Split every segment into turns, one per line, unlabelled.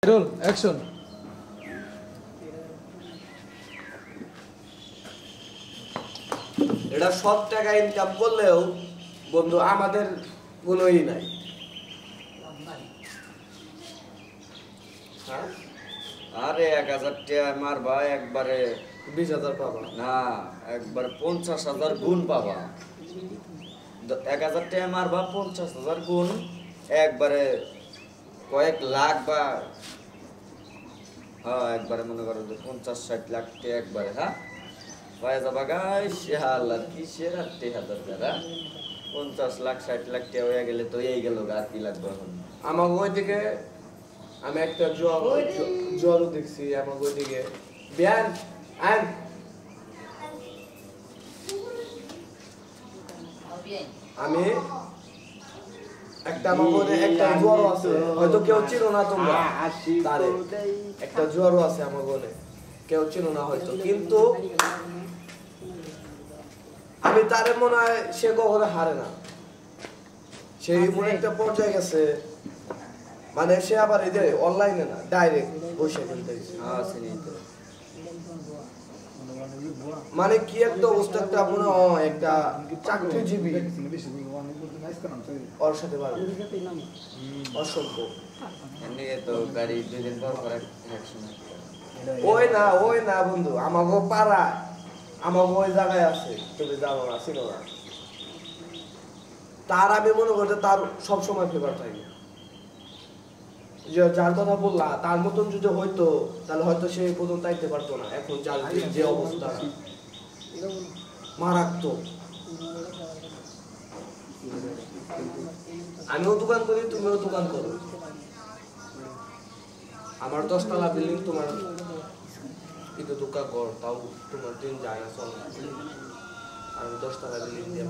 Roll action.
এটা সব টাকা ইনকাম করলেও বন্ধু আমাদের কোনো ই নাই।
আরে 1000 টাকা মারবা একবারে
20,000 পাবা
না, একবার 50,000 গুণ পাবা। 1000 টাকা মারবা 50,000 গুণ একবারে কয়েক লাখ বা হ্যাঁ একবারে মনে করো যে 50-60 লাখ টাকা একবারে। হ্যাঁ পায়ে যাবা গাইস, আল্লাহ কিসের আর টাকা দরকার। 50 লাখ 60 লাখ টাকা হয়ে গেলে তো এই গেল, আর কি লাগবে এখন।
আমাকে ওইদিকে আমি একটা জ্বরও দেখছি। আমাকে ওইদিকে বিয়ান আন আমি একটা আমাকে একটা জ্বরও আছে, হয়তো কেউ চিনো না তোমরা তারে। একটা জ্বরও আছে আমার বলে, কেউ চিনো না হয়তো, কিন্তু আমি তারে মনে হয় সে কখনো হারে না। সে এমন একটা পর্যায়ে গেছে, মানে সে আবার এই যে অনলাইনে না, ডাইরেক্ট বসে খেলতে গেছে। মানে কি একটা অবস্থা, একটা মনে হয় একটা চাকরিজীবী ওর সাথে পারবে অসংখ্য।
এমনি তো গাড়ি 2 দিন পর পর অ্যাকশন।
ওই না বন্ধু, আমাকে পাড়া আমাকে ওই জায়গায় আছে, তুমি জানো না, চিনো না। তার আমি মনে করতে তার সবসময় ফেভার থাকে। যার কথা বললা তার মতন যদি হইতো তাহলে হয়তো সে পর্যন্ত আইতে পারতো না। এখন যার যে অবস্থা মারাত্মক। আমিও দোকান করি, তুমিও দোকান করো। আমার 10 তলা বিল্ডিং, তোমার কিন্তু দোকান কর, তাও তোমার দিন যায় না, চল। আমি 10 তলা বিল্ডিং দিয়ে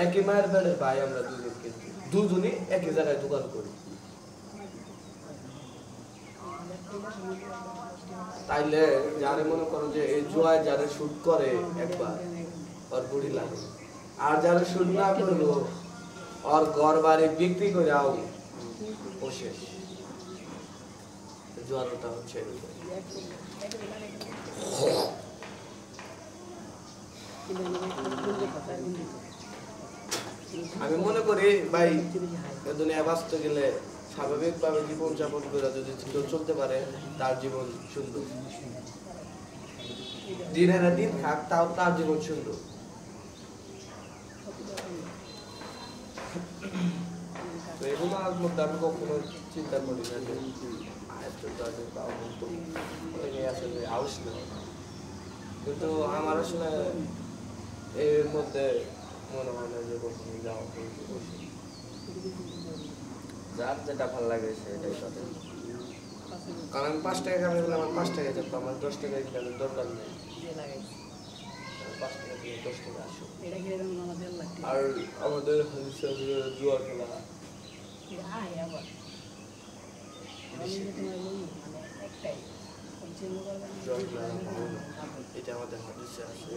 একই মায়ের বেড়ের ভাই আমরা দুজন, কিন্তু দুজনই একই জায়গায় দোকান করি। তাইলে যারে মনে করো যে এই জুয়ায় যারে শুট করে একবার ওর বুড়ি লাগে, আর যারা শুট না করলো ওর ঘর বাড়ি বিক্রি করে আও ও শেষ। জুয়ারটা হচ্ছে আমি মনে করি ভাই দুনিয়া বাঁচতে গেলে স্বাভাবিকভাবে জীবন যাপন করে যদি চলতে পারে তার জীবন সুন্দর। দিনের দিন থাক, তাও তার জীবন সুন্দর। এগুলোর মধ্যে আমি কখনো চিন্তা করি না যে আসলে আউস না, কিন্তু আমার আসলে এর মধ্যে মনে হয় না যে কখনো যাওয়া
যার যেটা ভালো লাগে সেটাই করে।
কারণ আমি 5 টাকা কামাই করলে আমার 5 টাকা যেত, আমার 10 টাকা ইনকামের দরকার নেই। 5 টাকা দিয়ে 10 টাকা আসো। আর আমাদের জুয়া খেলা এটা আমাদের হাদিসে আছে।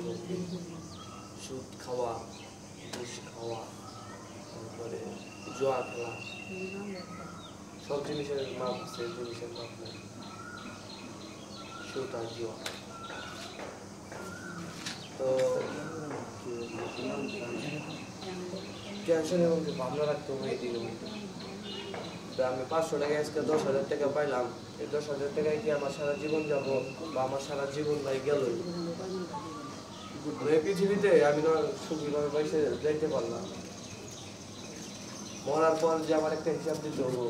সুদ খাওয়া, ঘুষ খাওয়া, তারপরে জুয়া খেলা, সব জিনিসের মাপ আছে, জিনিসের মাপ নেই। সুদ আর জুয়া। তো টেনশন এবং ভাবনা রাখতে হবে এই দিকে। আমি 500 টাকা আজকে 10,000 টাকা পাইলাম, এই 10,000 টাকায় কি আমার সারা জীবন যাব বা আমার সারা জীবন ভাই গেল? এই পৃথিবীতে আমি না সুখীভাবে পয়সা যাইতে পারলাম, মরার পর যে আমার একটা হিসাব দিতে হবো,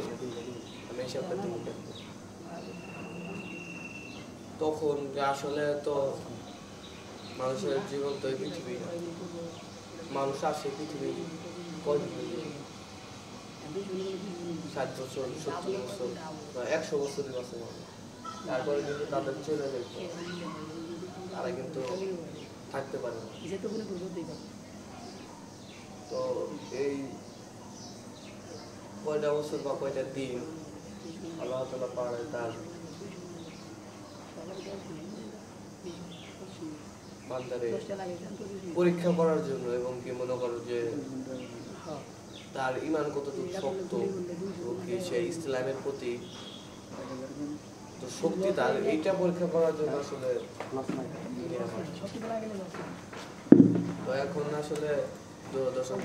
আমি হিসাবটা দিব তখন যে আসলে তো মানুষের জীবন তো এই পৃথিবী না। মানুষ আসে পৃথিবী 60 বছর, 70 বছর বা 100 বছর আছে মানুষ, তারপরে কিন্তু তাদের চলে যাবে, তারা কিন্তু থাকতে পারে না। তো এই কয়টা বছর বা কয়টা দিন আল্লাহ তাআলা পারে তার বান্দারে পরীক্ষা করার জন্য, এবং কি মনে করো যে তার ঈমান কতটুকু শক্ত, কি সে ইসলামের প্রতি তো শক্তি তার, এইটা পরীক্ষা করার জন্য আসলে তো এখন আসলে দর্শক